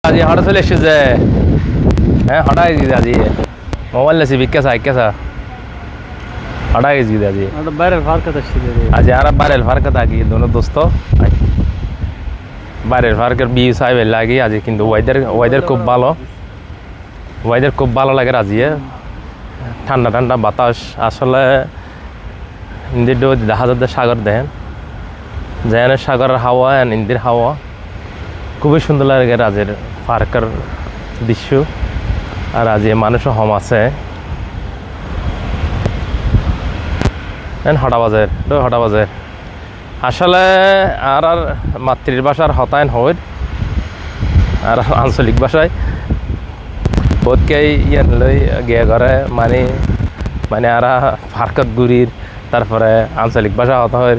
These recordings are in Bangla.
আজি হঠাৎ চলে এসেছে হ্যাঁ হঠাৎ গেছে আজি মোবাইল লেছি বিকেসা হঠাৎ গেছে আজি বাইরের ফারকাত আসছে আজি আর বাইরের ফারকাত আগে দোনো দোস্ত বাইরের ফারকের বিয়ে সাহেব লাগে আজি কিন্তু ওয়েদার খুব ভালো লাগে আজি ঠান্ডা ঠান্ডা বাতাস আসলে ইন্দির দেখা যাচ্ছে সাগর দেখেন যেন সাগরের হাওয়া ইন্দির হাওয়া খুবই সুন্দর লাগে রাজের পার্কের দৃশ্য আর আজ মানুষও হম আছে হটা বাজার আসলে আর মাতৃভাষার হতায়ন হয় আর আঞ্চলিক ভাষায় বহুতকে লই গিয়ে ঘরে মানে আর পার্কত ঘুরির তারপরে আঞ্চলিক ভাষা হতা হয়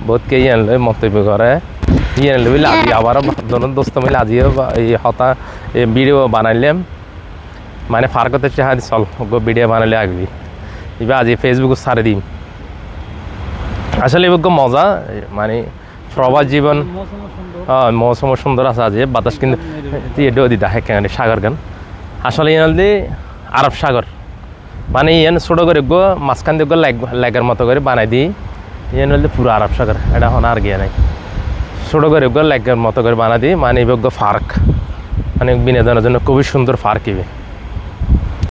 বহুতকে লই মন্তব্য করে লইলে আজি আবার দোস্ত মিলে আজিও হতা ভিডিও বানাইলাম মানে ফার্কতে চাহা চল ভিডিও বানালে আগবি এবার আজি ফেসবুকে ছাড়ে দিম আসলে এবার মজা মানে প্রবাস জীবন মৌসুম সুন্দর আছে আজি বাতাস কিন্তু এটাও দিতা হ্যাঁ সাগর গান আসলে ইয়ান আরব সাগর মানে ইয়ান ছোটো করে গো মাঝখান দিয়ে লেগের মতো করে বানাই দিই ইয়ান হলে পুরো আরব সাগর এটা এখন আর গিয়ে নাই ছোটো করে লেগের মতো করে বানা দিই মানে এবার পার্ক মানে বিনোদনের জন্য খুবই সুন্দর পার্ক ইবে